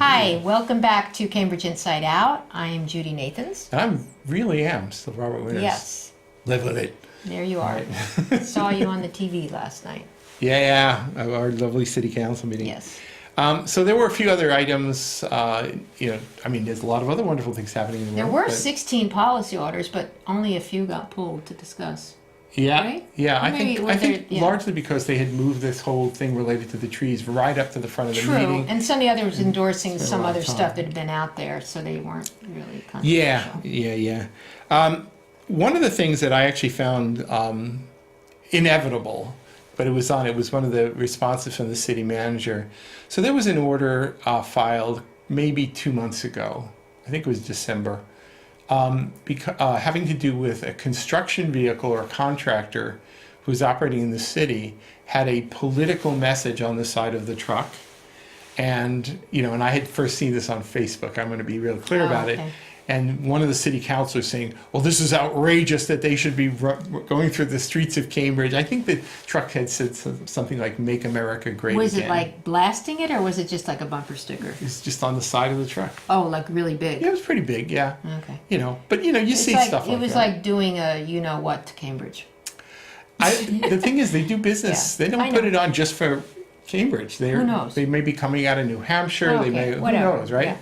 Hi, welcome back to Cambridge Inside Out. I am Judy Nathans. I really am still Robert Winters. Yes, Live with it. there you are. Saw you on the TV last night. Yeah, our lovely city council meeting. Yes. So there were a few other items, there's a lot of other wonderful things happening in the There world. were 16 policy orders, but only a few got pulled to discuss. Yeah, right? yeah. Or I maybe think yeah. largely because they had moved this whole thing related to the trees right up to the front of the True, meeting. and some of the others endorsing Spent a some lot of other time. stuff that had been out there, so they weren't really controversial. Yeah. One of the things that I actually found inevitable, but it was one of the responses from the city manager. So there was an order filed maybe 2 months ago. I think it was December. Having to do with a construction vehicle or a contractor who's operating in the city had a political message on the side of the truck. And I had first seen this on Facebook. I'm going to be real clear about it. And one of the city councilors saying, well, this is outrageous that they should be going through the streets of Cambridge. I think the truck had said something like, make America great Was again. it like blasting it, or was it just like a bumper sticker? It's just on the side of the truck. Oh, like really big? Yeah, it was pretty big, yeah. Okay. But you It's see like, stuff like that. it was like doing a you-know-what to Cambridge. The thing is, they do business. Yeah, They I don't put know. it on just for Cambridge. Who knows? They may be coming out of New Hampshire. Okay, Who whatever, knows, right? yeah.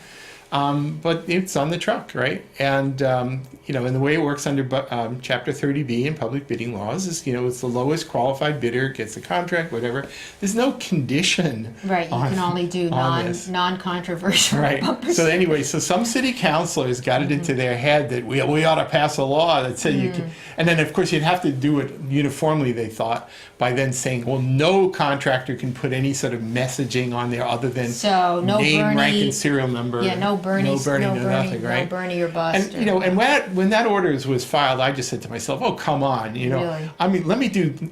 But it's on the truck, right? And and the way it works under Chapter 30B in public bidding laws is, it's the lowest qualified bidder gets the contract, whatever. There's no condition. Right, you can only do this. non-controversial Right. bumper So stickers. anyway, some city councilors got it into their head that we ought to pass a law that said you can, and then of course you'd have to do it uniformly, they thought, by then saying, well, no contractor can put any sort of messaging on there other than So no name, Bernie, rank, and serial number. yeah, no Bernie, no nothing, right? no Bernie or bust. And when that order was filed, I just said to myself, "Oh, come on, Really? I mean,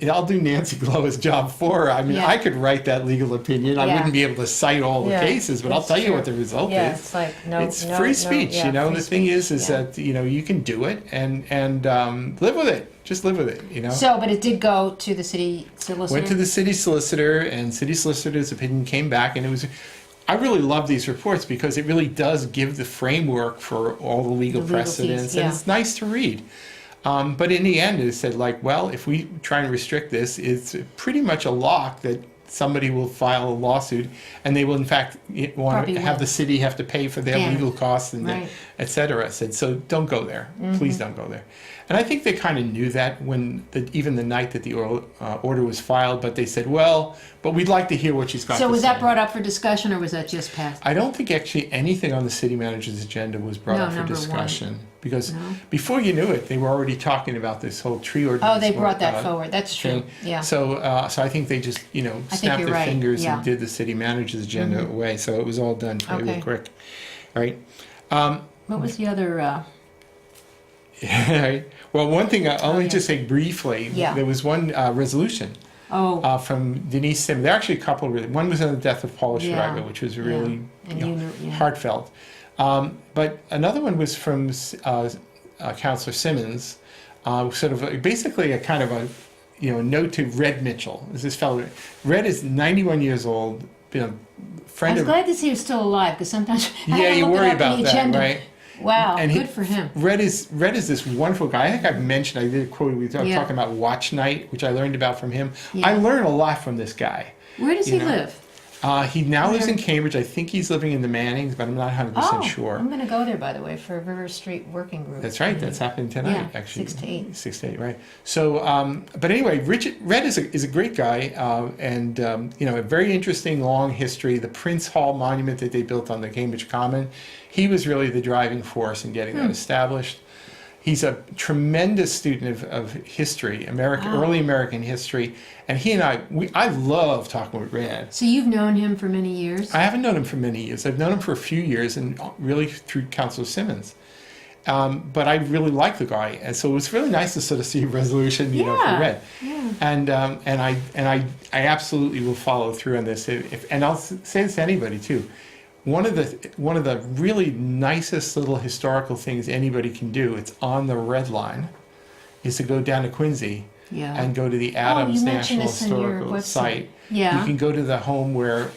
I'll do Nancy Glover's job for her. I mean, Yeah. I could write that legal opinion. I Yeah. wouldn't be able to cite all the Yeah, cases, but I'll that's tell you true. what the result Yeah, is. it's like It's free speech. yeah, The free thing speech, is yeah. that you can do it and live with it. Just live with it. So, but it did go to the city solicitor. Went to the city solicitor, and city solicitor's opinion came back, and it was. I really love these reports because it really does give the framework for all the legal precedents, and it's nice to read. But in the end, it said, if we try and restrict this, it's pretty much a lock that somebody will file a lawsuit, and they will, in fact, want Probably to have will. the city have to pay for their Damn. legal costs and Right. et cetera. I said, so don't go there. Please don't go there. And I think they kind of knew that even the night that the order was filed, but they said, but we'd like to hear what she's got to say. So was that brought up for discussion, or was that just passed? I don't think actually anything on the city manager's agenda was brought No, up for number one. discussion. Because No? before you knew it, they were already talking about this whole tree ordinance. Oh, they brought that forward. That's true. thing. Yeah. So I think they just, snapped you're their right. fingers Yeah. and did the city manager's agenda away. So it was all done Okay. real quick. All right. What was the other? Right. Well, one thing I'll only yeah. just say briefly. Yeah. There was one resolution from Denise Simmons. There are actually a couple. One was on the death of Paula Yeah. Schreiber, which was really And heartfelt. But another one was from Councilor Simmons, sort of basically a kind of a note to Red Mitchell. This fellow, Red is 91 years old, I friend was of. glad to see he was still alive, because sometimes I Yeah, don't you look it worry up in about the that, agenda. right? Wow, And good for him. Red is this wonderful guy. I think I've mentioned, I did a quote, we were talking about Watch Night, which I learned about from him. Yeah. I learn a lot from this guy. Where does he live? He now lives in Cambridge. I think he's living in the Mannings, but I'm not 100% sure. I'm going to go there, by the way, for a River Street working group. That's right. That's happening tonight, Yeah, actually. 6 to 8. 6 to 8, right. So, but anyway, Red is a great guy, and a very interesting long history. The Prince Hall monument that they built on the Cambridge Common, he was really the driving force in getting that established. He's a tremendous student of history, early American history, and he and I love talking with Red. So you've known him for many years? I haven't known him for many years. I've known him for a few years, and really through Councilor Simmons. But I really like the guy, and so it was really nice to sort of see a resolution, for Red. Yeah. And I absolutely will follow through on this. And I'll say this to anybody too. One of the really nicest little historical things anybody can do, it's on the Red Line, is to go down to Quincy and go to the Adams you mentioned National this in your Historical website. Site. Yeah. You can go to the home where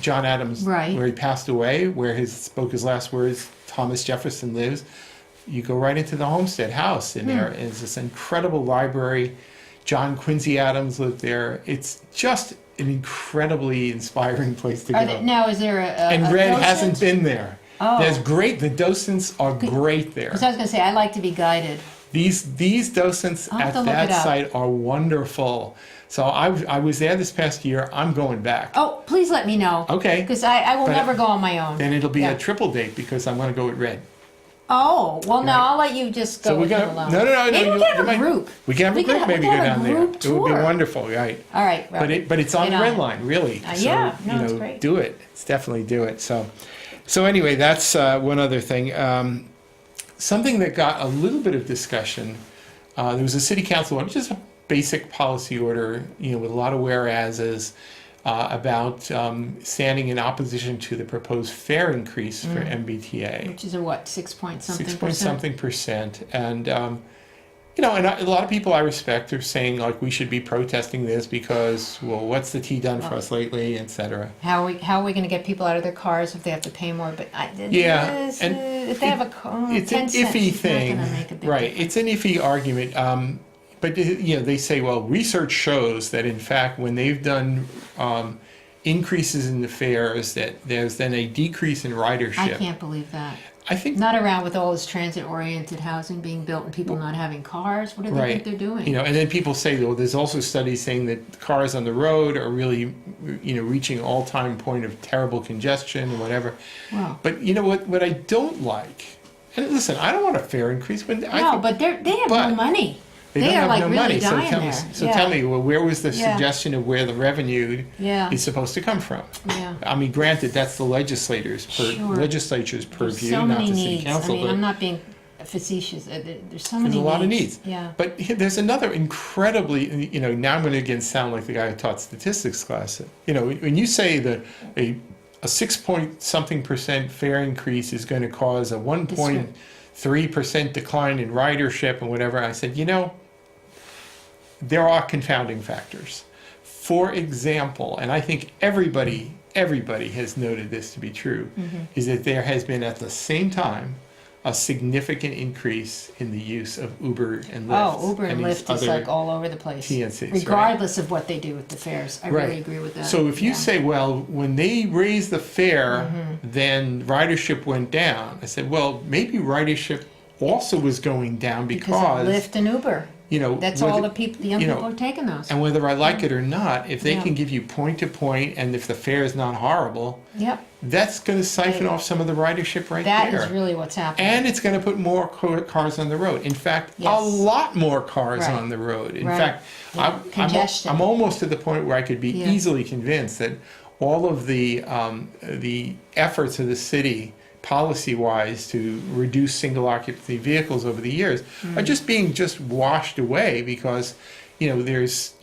John Adams, Right. where he passed away, where he spoke his last words, Thomas Jefferson lives. You go right into the Homestead House, and there is this incredible library. John Quincy Adams lived there. It's just an incredibly inspiring place to go. Now, is there And a Red docent? hasn't been there. Oh. There's great. The docents are great there. Because I was going to say, I like to be guided. These docents I'll have at to look that it up. site are wonderful. So I was there this past year. I'm going back. Oh, please let me know. Okay. Because I will But never go on my own. Then it'll be Yeah. a triple date because I'm going to go with Red. Oh, well, no, Right. I'll let you just go So we're with him gonna alone. no. Maybe we you can have a might- group. We can have a We group. can Maybe have go a down there. group It would be tour. wonderful, right? All right, Robert. But it's on Get the red it. line, really. Yeah, no, you it's know, great. do it. It's definitely do it. So anyway, that's one other thing. Something that got a little bit of discussion. There was a city council order, just a basic policy order, with a lot of whereases about standing in opposition to the proposed fare increase for MBTA. Which is a what, 6 point something 6 point something %. And, and a lot of people I respect are saying, like, we should be protesting this because, well, what's the T done for us lately, et cetera. How are we going to get people out of their cars if they have to pay more? But Yeah, and if they have a car, It's 10 an cents, iffy it's thing, not going to make a big right? difference. It's an iffy argument. But, they say, well, research shows that, in fact, when they've done increases in the fares, that there's then a decrease in ridership. I can't believe that. I think Not around with all this transit-oriented housing being built and people not having cars. What do they think they're doing? And then people say, well, there's also studies saying that cars on the road are really, reaching all-time point of terrible congestion or whatever. Wow. But what I don't like, and listen, I don't want a fare increase, but But they have no money. They don't are have like no really money. So dying tell me, there. so Yeah. tell me, well, where was the Yeah. suggestion of where the revenue Yeah. is supposed to come from? Yeah. I mean, granted, that's the legislature's Sure. purview, There's so not many the city needs. council. I mean, but I'm not being facetious. There's so many there's a lot of needs. Yeah. But there's another incredibly, now I'm going to again sound like the guy who taught statistics class. When you say that a 6 point something % fare increase is going to cause a 1.3% decline in ridership and whatever, I said, there are confounding factors. For example, and I think everybody has noted this to be true, is that there has been at the same time a significant increase in the use of Uber and Lyft. Oh, Uber and these Lyft is other like all over the place. TNCs, Regardless of what they do with the fares. I Right. really agree with that. So if you Yeah. say, well, when they raised the fare, then ridership went down. I said, well, maybe ridership also was going down because of Lyft and Uber. That's all whether- the people, the young people are taking those. And whether I like it or not, if they Yeah. can give you point to point, and if the fare is not horrible, Yep. that's going to siphon Right. off some of the ridership right That there. is really what's happening. And it's going to put more cars on the road. In fact, a Yes. lot more cars Right. on the road. In Right. fact, Yeah. Congestion. I'm almost to the point where I could be Yeah. easily convinced that all of the efforts of the city, policy-wise, to reduce single occupancy vehicles over the years are just being washed away because, there's,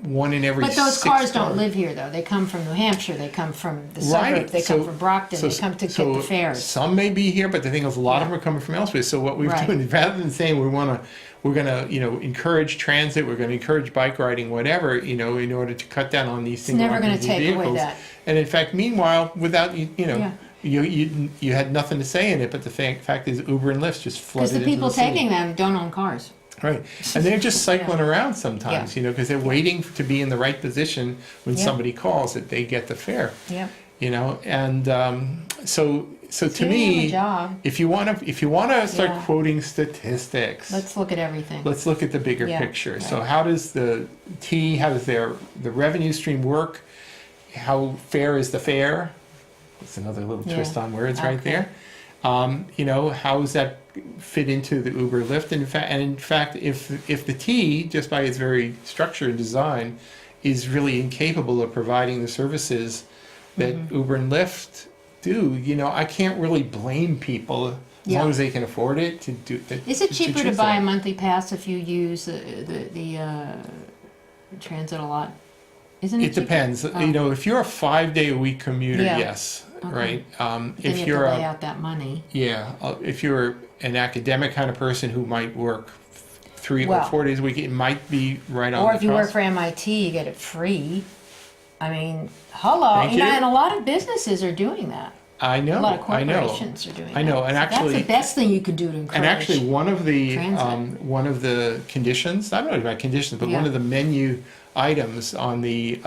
one in every But those 6 cars don't live here, though. They come from New Hampshire. They come from the suburbs. They come from Brockton. They come to get the fares. Some may be here, but the thing is, a lot of them are coming from elsewhere. So what we're Right. doing, rather than saying we're going to, encourage transit, we're going to encourage bike riding, whatever, in order to cut down on these single never gonna occupancy take away vehicles. that. And in fact, meanwhile, without Yeah. you had nothing to say in it, but the fact is, Uber and Lyft just flooded Because the into people city. taking them don't own cars. Right, and they're just cycling around sometimes, because they're waiting to be in the right position when Yeah. somebody calls that they get the fare. Yep. And so to giving them me, a job. if you want to start Yeah. quoting statistics, Let's look at everything. let's look at the bigger Yeah, picture. So right. how does the revenue stream work? How fair is the fare? That's another little Yeah. twist on words right Okay. there. How does that fit into the Uber Lyft? In fact, if the T, just by its very structure and design, is really incapable of providing the services that Uber and Lyft do, I can't really blame people as Yeah. long as they can afford it to do. Is it cheaper to choose buy that. a monthly pass if you use the transit a lot? Isn't it It depends. Oh. If you're a 5-day-a-week commuter, Yeah. yes, Okay. right. Then If you have you're to lay out that money. if you're an academic kind of person who might work 3 or Well, 4 days a week, it might be right on. Or the if you work cost. for MIT, you get it free. I mean, hello, Thank you. and a lot of businesses are doing that. I know. A lot of I know. corporations are doing that. I know, and So actually, that's the best thing you can do to encourage. and actually, one of the transit. conditions, I don't know about conditions, but Yeah. one of the menu items on the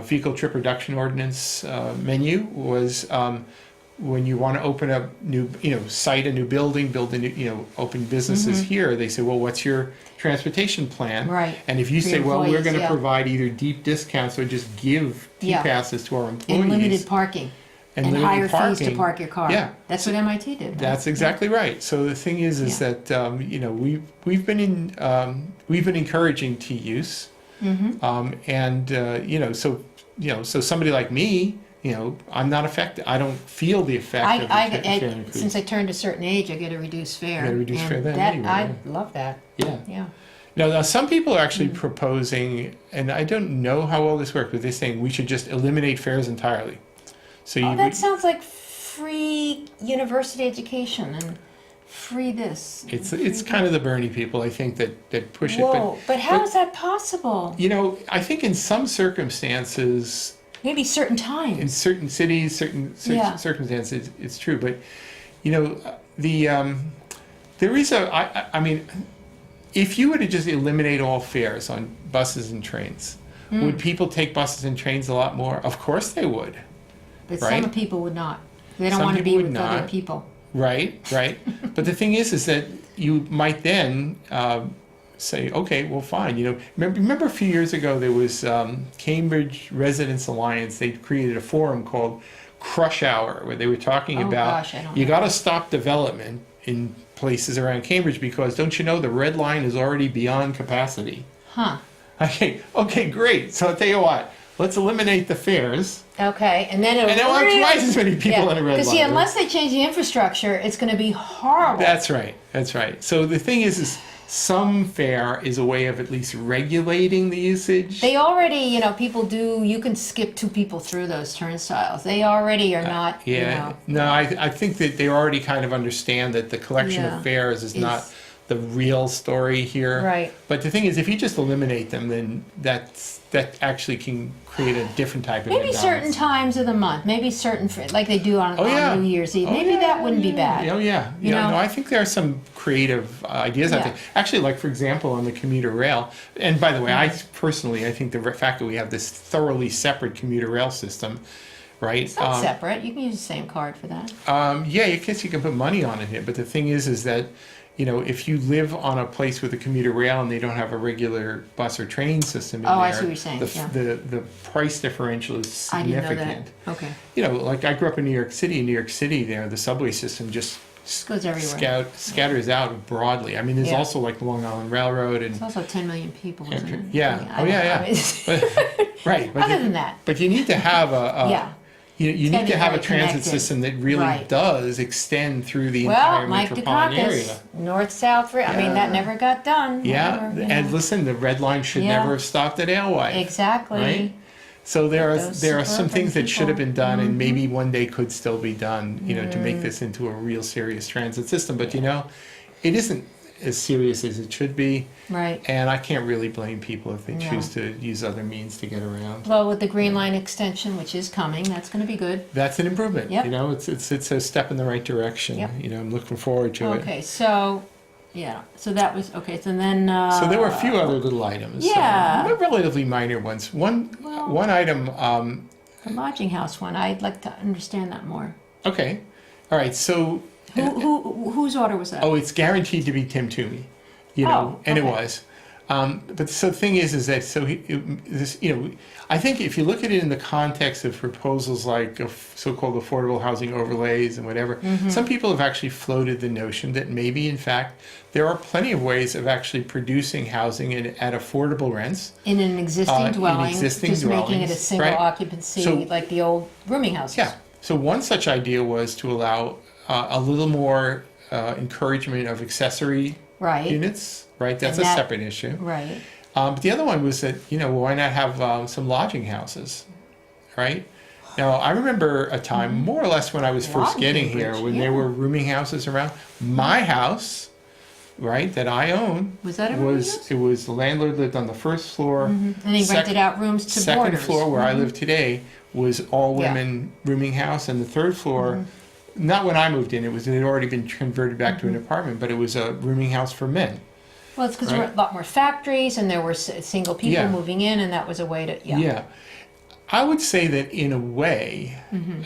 vehicle trip reduction ordinance menu was when you want to open up new, site a new building, build a new, open businesses here. They say, well, what's your transportation plan? Right. And if you For say, well, we're employees, going to yeah. provide either deep discounts or just give Yeah. T-passes to our employees. And limited parking. And limited higher fees to parking. park your car. Yeah. That's what MIT did. Right? That's exactly right. So the thing is Yeah. that we've been encouraging T use, so somebody like me, I'm not affected. I don't feel the effect of the fare increase. Since I turned a certain age, I get a reduced fare. You get a reduced and fare then that, anyway, I yeah. love that. Yeah. Yeah. Now, some people are actually proposing, and I don't know how well this works, but they're saying we should just eliminate fares entirely. So Oh, that sounds like free university education and free this. it's kind of the Bernie people, I think, that push it. Whoa, but how is that possible? I think in some circumstances, Maybe certain in times. certain cities, certain Yeah. circumstances, it's true. But there is I mean, if you were to just eliminate all fares on buses and trains, would people take buses and trains a lot more? Of course they would. But right? some people would not. They don't Some want to be people would with other not. people. Right. But the thing is that you might then say, okay, well, fine. Remember a few years ago there was Cambridge Residents Alliance. They created a forum called Crush Hour, where they were talking Oh, about gosh, I don't you know. got to stop development in places around Cambridge because don't you know the red line is already beyond capacity? Huh. Okay, great. So I'll tell you what. Let's eliminate the fares. Okay, and then And then we'll have twice as many people in a red Because line. see, unless they change the infrastructure, it's going to be horrible. That's right. So the thing is some fare is a way of at least regulating the usage. They already, people do. You can skip 2 people through those turnstiles. They already are not. No, I think that they already kind of understand that the collection Yeah. of fares is not the real story here. Right. But the thing is, if you just eliminate them, then that actually can create a different type of Maybe imbalance. certain times of the month. Maybe certain, like they do on New Year's Eve. Maybe that wouldn't be bad. Oh yeah. You know? No, I think there are some creative ideas out Yeah. there. Actually, like for example, on the commuter rail. And by the way, I think the fact that we have this thoroughly separate commuter rail system, right? It's not separate. You can use the same card for that. Yeah, I guess you can put money on it here. But the thing is that if you live on a place with a commuter rail and they don't have a regular bus or train system in there, I see what you're saying, yeah. the price differential is I didn't know significant. that. Okay. Like I grew up in New York City. In New York City, the subway system just Goes everywhere. scatters out broadly. I mean, there's Yeah. also like the Long Island Railroad and It's also 10 million people, isn't it? Yeah. I Oh, don't yeah, know. But, right. But Other than that. but you need to have Yeah. You gotta need be to have a very transit connected. system that really Right. does extend through the Well, entire Mike metropolitan area. Dukakis, north-south, I mean, that never got done. Yeah, Whatever, you and know. listen, the red line should Yeah. never have stopped at Alewife. Exactly. Right? So there are Those some suburban things that should have people. been done, and maybe one day could still be done, to make this into a real serious transit system. But it isn't as serious as it should be, Right. and I can't really blame people if they No. choose to use other means to get around. Well, with the Green Line extension, which is coming, that's going to be good. That's an improvement. Yep. It's a step in the right direction. Yep. I'm looking forward to it. Okay, so, yeah, so that was, okay, so then... So there were a few other little items. Yeah. Relatively minor ones. One item. The lodging house one, I'd like to understand that more. Okay. All right. So. Whose order was that? Oh, it's guaranteed to be Tim Toomey. And it okay. was. But so the thing is that I think if you look at it in the context of proposals like so-called affordable housing overlays and whatever, some people have actually floated the notion that maybe, in fact, there are plenty of ways of actually producing housing at affordable rents. In an existing dwelling, just making it a dwellings, single right? occupancy, So- like the old rooming houses. Yeah. So one such idea was to allow a little more encouragement of accessory Right. units, right? That's And a that- separate issue. Right. But the other one was that, why not have some lodging houses, right? Now, I remember a time, more or less when I was A lot first in getting Cambridge, here, when yeah. there were rooming houses around. My house right, that I own Was that a rooming house? it was the landlord lived on the first floor. And he rented out rooms to Second boarders. floor where I live today was all Yeah. women rooming house, and the third floor, not when I moved in, it had already been converted back to an apartment, but it was a rooming house for men. Well, it's because there were a lot more factories, and there were single people Yeah. moving in, and that was a way to, Yeah. I would say that in a way,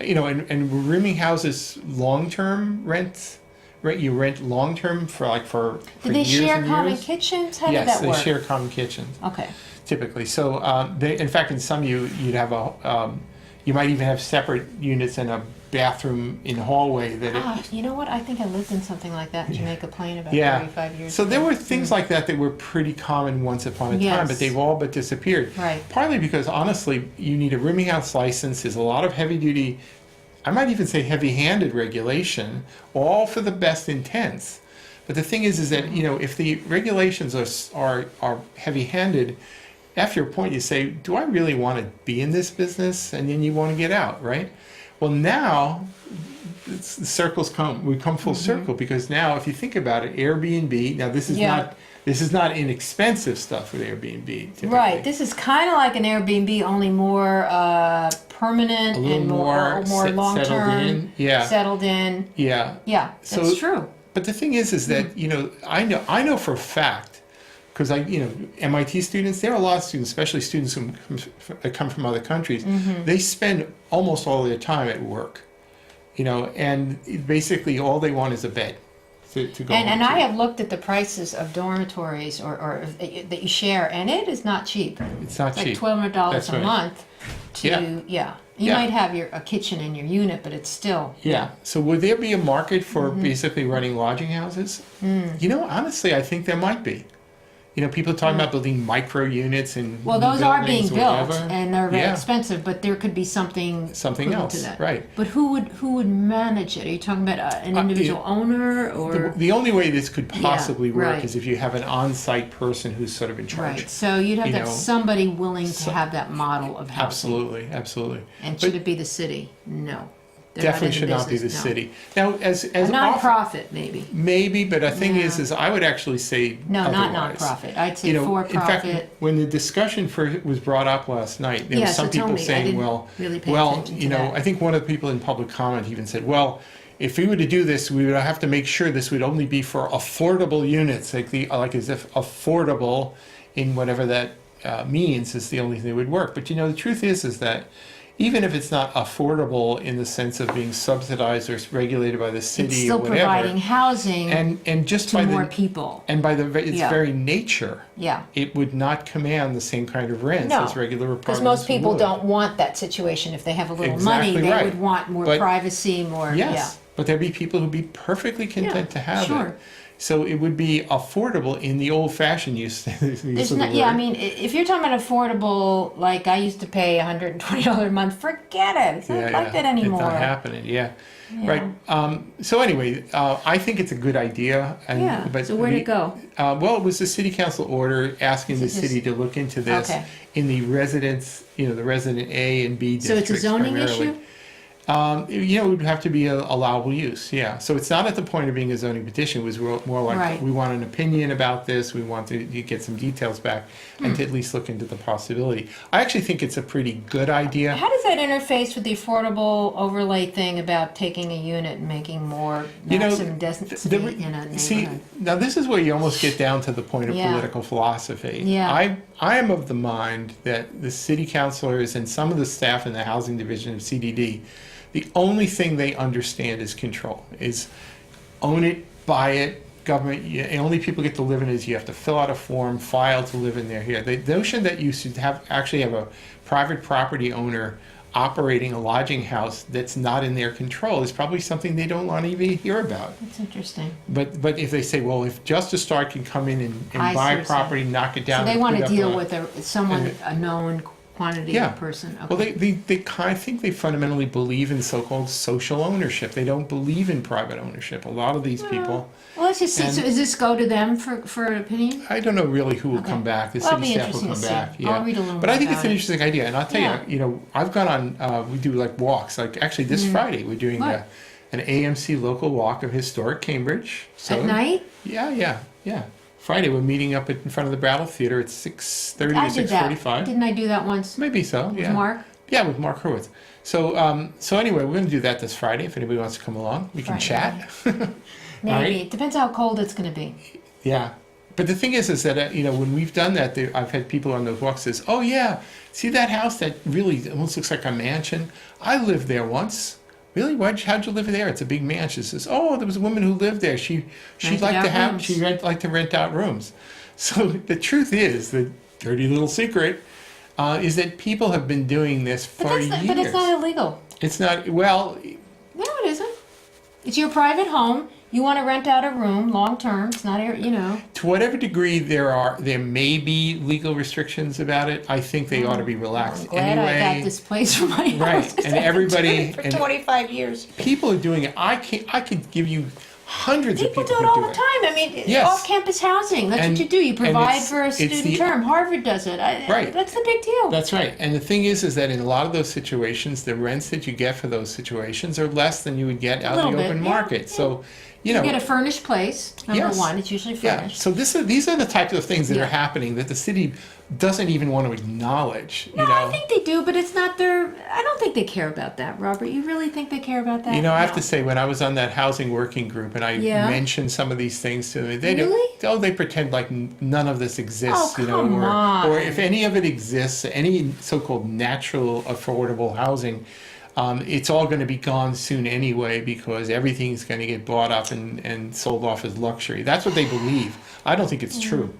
you know, and rooming houses long-term rent, you rent long-term for Did they years share and common years. kitchens? How did Yes, that they work? share common kitchens Okay. typically. So in fact, in some you'd have you might even have separate units and a bathroom in the hallway that it, You know what? I think I lived in something like that in Jamaica Plain about yeah. 35 years So ago. there were things like that were pretty common once upon a time, Yes. but they've all but disappeared. Right. Partly because honestly, you need a rooming house license. There's a lot of heavy duty, I might even say heavy-handed regulation, all for the best intents. But the thing is that, you know, if the regulations are heavy-handed, after a point you say, do I really want to be in this business? And then you want to get out, right? Well, now the circles we come full circle, because now if you think about it, Airbnb, now this is not inexpensive stuff with Airbnb. Typically. Right. This is kind of like an Airbnb, only more permanent A little and more long settled term. in. Yeah. Settled in. Yeah. Yeah, So- that's true. But the thing is that, you know, I know for a fact, because MIT students, there are a lot of students, especially students who come from other countries, they spend almost all their time at work, you know, and basically all they want is a bed to go home And to. I have looked at the prices of dormitories or that you share, and it is not cheap. It's not It's like cheap. $1,200 That's a right. month to, Yeah. You Yeah. might have a kitchen in your unit, but it's still, Yeah. So would there be a market for basically running lodging houses? You know, honestly, I think there might be. You know, people are talking about building micro units and Well, new those are being buildings or built, whatever. and they're very Yeah. expensive, but there could be something equivalent else, to that. right. But who would manage it? Are you talking about an individual owner or? The only way this could possibly work right. is if you have an on-site person who's sort of in charge. Right, so you'd have You to have know, somebody willing to have that model of housing. Absolutely, absolutely. And should it be the city? No. They're not Definitely in the should not be the business, no. city. Now, as A nonprofit, maybe. maybe, but the thing Yeah. is I would actually say No, not otherwise. nonprofit. I'd say You know, for-profit. in fact, when the discussion was brought up last night, there Yeah, was some so tell people me, I saying, didn't well, really pay attention to you know, that. I think one of the people in public comment even said, well, if we were to do this, we would have to make sure this would only be for affordable units, like as if affordable in whatever that means is the only thing that would work. But you know, the truth is that even if it's not affordable in the sense of being subsidized or regulated by the city It's still or whatever, providing housing and just to by more the people. and by its Yeah. very nature, Yeah. it would not command the same kind of rents No, as regular apartments Because most people would. don't want that situation. If they have a little Exactly money, they right. would want more But- privacy, more, Yes, but there'd be people who'd be perfectly content to have sure. it. So it would be affordable in the old-fashioned use of There's the not, word. yeah, I mean, if you're talking about affordable, like I used to pay $120 a month, forget it. It's not like that anymore. It's not happening. Yeah, Yeah. right. So anyway, I think it's a good idea. And, Yeah, But so where'd it go? Well, it was the city council order asking Is the it just- city to look into this Okay. in the residents, the resident A and B So districts. it's a zoning primarily. issue? It would have to be a allowable use, yeah. So it's not at the point of being a zoning petition. It was more like, Right. we want an opinion about this, we want to get some details back, and to at least look into the possibility. I actually think it's a pretty good idea. How does that interface with the affordable overlay thing about taking a unit and making more maximum density in a neighborhood? See, now this is where you almost get down to the point of Yeah. political philosophy. Yeah. I am of the mind that the city councilors and some of the staff in the housing division of CDD, the only thing they understand is control, is own it, buy it, government, only people get to live in it is you have to fill out a form, file to live in there here. The notion that you should actually have a private property owner operating a lodging house that's not in their control is probably something they don't want to even hear about. That's interesting. But if they say, well, if Justice Stark can come in and I see buy what you're property, knock it down. So they and want put to up deal a- with someone, a known quantity Yeah. of person. Okay. Well, I think they fundamentally believe in so-called social ownership. They don't believe in private ownership. A lot of these people, Well, let's just see. And- So does this go to them for an opinion? I don't know really who will Okay. come back. The Well, it'll city be staff will interesting come to see. back. I'll read a little But I more think it's about an it. interesting idea. And I'll tell Yeah. you, I've gone on, we do like walks. Like actually this Friday, we're doing What? an AMC local walk of historic Cambridge. So, At night? Yeah, yeah. Yeah. Friday, we're meeting up in front of the Brattle Theater at 6:30 I or did that. 6:45. Didn't I do that once Maybe so, with yeah. Mark? Yeah, with Mark Hurwitz. So, so anyway, we're going to do that this Friday. If anybody wants to come along, we can Friday. chat. Maybe. Right? It depends how cold it's going to be. Yeah. But the thing is that, when we've done that, I've had people on those walks says, oh, yeah, see that house that really almost looks like a mansion? I lived there once. Really? How'd you live there? It's a big mansion. She says, oh, there was a woman who lived there. She'd like to rent out rooms. So the truth is, the dirty little secret, is that people have been doing this for years. But it's not illegal. It's not, well, No, it isn't. It's your private home. You want to rent out a room long term. It's not, to whatever degree there may be legal restrictions about it, I think they ought to be relaxed I'm glad anyway. I got this place for my house. Right, 'cause and I've been everybody- doing it for 25 years. People are doing it. I could give you hundreds People of do people it who all do the it. time. I mean, Yes. off-campus housing. That's And- what you do. You and provide it's- for a it's student the- term. Harvard does it. Right. That's the big deal. That's right. And the thing is that in a lot of those situations, the rents that you get for those situations are less than you would get out in little the bit, open yeah, market. yeah. So, You get a furnished place. Number Yes. one, it's usually yeah. furnished. So these are the types of things that Yeah. are happening that the city doesn't even want to acknowledge. No, I think they do, but it's not their. I don't think they care about that, Robert. You really think they care about that? I have No. to say, when I was on that housing working group and I Yeah. mentioned some of these things to them, Really? they pretend like none of this exists. Oh, come on. Or if any of it exists, any so-called natural affordable housing, it's all going to be gone soon anyway because everything's going to get bought up and sold off as luxury. That's what they believe. I don't think it's true,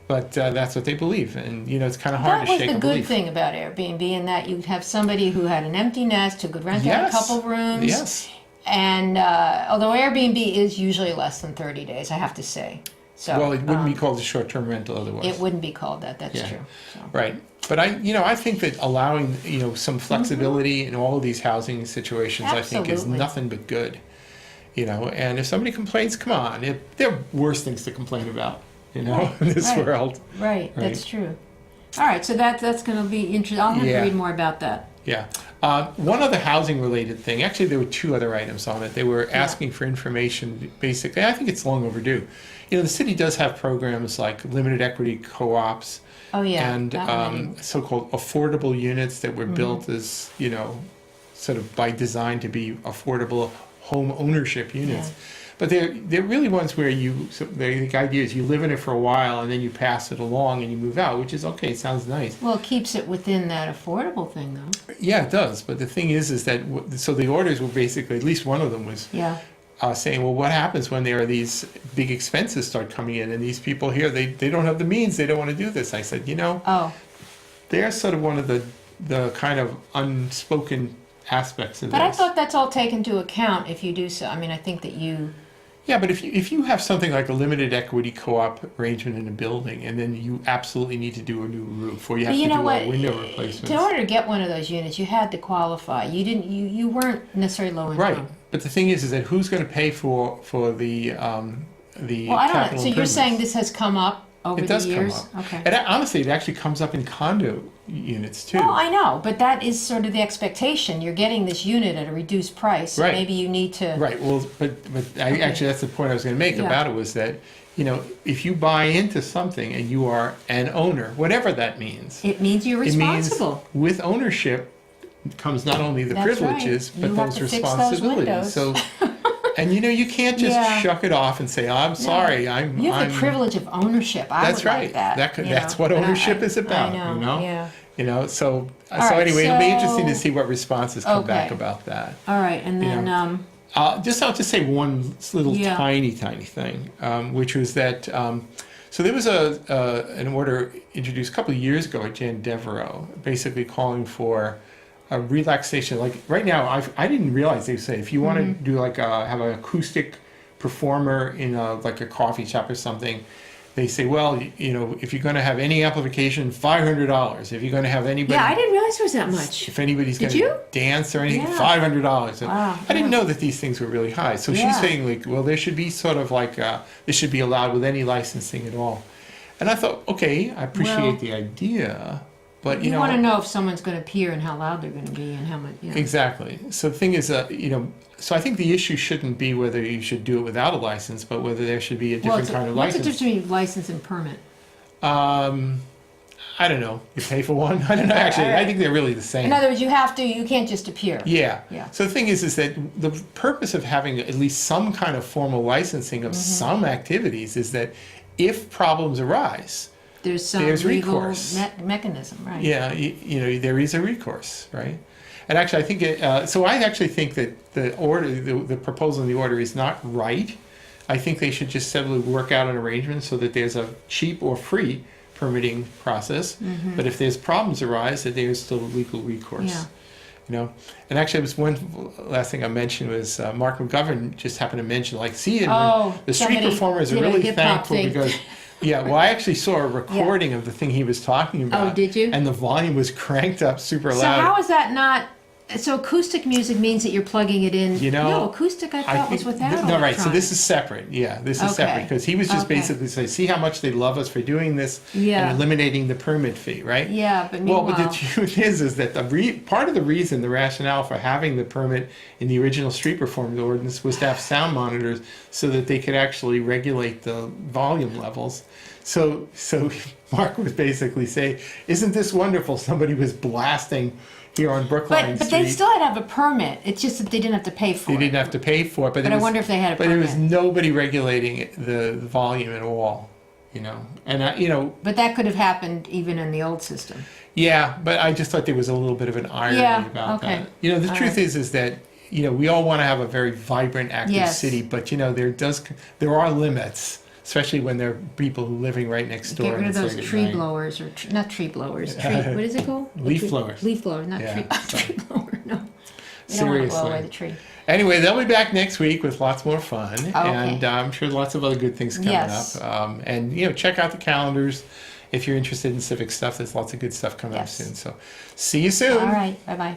but that's what they believe, and it's kind of hard That to was shake the a good belief. thing about Airbnb, in that you'd have somebody who had an empty nest who could rent out a Yes. couple rooms. Yes. And although Airbnb is usually less than 30 days, I have to say. So, Well, it wouldn't be called a short-term rental otherwise. It wouldn't be called that. That's Yeah. true. So. Right. But I think that allowing, some flexibility in all of these housing situations, I think is Absolutely. nothing but good. And if somebody complains, come on, there are worse things to complain about, in this Right. world. Right. Right. That's true. All right. So that's going to be interesting. I'll have Yeah. to read more about that. Yeah. One other housing related thing, actually there were two other items on it. They were asking for information, basically. I think it's long overdue. The city does have programs like limited equity co-ops, Oh yeah. and that one I didn't- so-called affordable units that were built as, sort of by design to be affordable home ownership units. Yeah. But they're really ones where the idea is you live in it for a while and then you pass it along and you move out, which is okay, sounds nice. Well, it keeps it within that affordable thing, though. Yeah, it does. But the thing is that, so the orders were basically, at least one of them was Yeah. saying, well, what happens when there are these big expenses start coming in and these people here, they don't have the means, they don't want to do this. I said, Oh. they're sort of one of the kind of unspoken aspects of But I this. thought that's all taken into account if you do so. I mean, I think that you. Yeah, but if you have something like a limited equity co-op arrangement in a building, and then you absolutely need to do a new roof, or you have But to you do know what? a window replacement. In order to get one of those units, you had to qualify. You didn't. You weren't necessarily low income. Right, but the thing is that who's going to pay for the Well, I don't know. capital So you're improvements? saying this has come up over It does the come years? up. Okay. And honestly, it actually comes up in condo units too. Well, I know, but that is sort of the expectation. You're getting this unit at a reduced price. So Right. maybe you need to. Right. Well, actually, that's the point I was going to make Yeah. about it, was that if you buy into something and you are an owner, whatever that means, It means you're it means responsible. with ownership comes not only the That's privileges right. but You have those to fix those responsibilities. windows. So, and you can't just Yeah. shuck it off and say, "I'm sorry, You have the privilege of ownership. I That's would right. like that. That's what ownership is about. I know. Yeah. So right, anyway, it'll be interesting to so- see what responses come back Okay. about that. All right, and then I'll just say one little Yeah. tiny thing, which was that. So there was an order introduced a couple of years ago at Jan Devereaux, basically calling for a relaxation. Like right now, I didn't realize they say if you want to do have an acoustic performer in like a coffee shop or something, they say, well, if you're going to have any amplification, $500. If you're going to have anybody, yeah, I didn't realize there was that much. if anybody's Did going you? to dance or anything, Yeah. $500. And Wow, I didn't yeah. know that these things were really high. So Yeah. she's saying like, well, there should be sort of like this should be allowed with any licensing at all. And I thought, okay, I appreciate Well- the idea, But You want to know if someone's going to appear and how loud they're going to be and how much. Exactly. So the thing is, so I think the issue shouldn't be whether you should do it without a license, but whether there should be a different kind of What's the license. difference between license and permit? I don't know. You pay for one? I don't know. Actually, I think they're really the same. In other words, you can't just appear. Yeah. Yeah. So the thing is that the purpose of having at least some kind of formal licensing of some activities is that if problems arise, there's legal recourse. Mechanism, right? Yeah, there is a recourse, right? And actually, I think I actually think that the proposal in the order is not right. I think they should just simply work out an arrangement so that there's a cheap or free permitting process. But if there's problems arise, that there's still a legal recourse. Yeah. And actually, it was one last thing I mentioned was Mark McGovern just happened to mention, like, the street performers are really thankful because. Yeah, well, I actually saw a recording of the thing he was talking about. Oh, did you? And the volume was cranked up super loud. So how is that not? So acoustic music means that you're plugging it in. No, acoustic I thought was without. No, right. So this is separate. Yeah, this is separate because he was just basically saying, see how much they love us for doing this and eliminating the permit fee, right? Yeah, but meanwhile. Well, but the truth is that part of the reason, the rationale for having the permit in the original street performance ordinance was to have sound monitors so that they could actually regulate the volume levels. So Mark was basically saying, isn't this wonderful? Somebody was blasting here on Brookline But Street. they still had to have a permit. It's just that they didn't have to pay for it. They didn't have to pay for it. But I wonder if they had a permit. But there was nobody regulating the volume at all, And, But that could have happened even in the old system. Yeah, but I just thought there was a little bit of an irony about that. The truth is that, we all want to have a very vibrant, active city, but, there are limits. Especially when there are people living right next door. Get rid of those tree blowers, or not tree blowers. What is it called? Leaf blowers. Leaf blower, not tree blower. No, you don't want to blow away the tree. Anyway, they'll be back next week with lots more fun, Okay. and I'm sure lots of other good things coming up. And check out the calendars if you're interested in civic stuff. There's lots of good stuff coming up soon. So, see you soon. All right. Bye bye.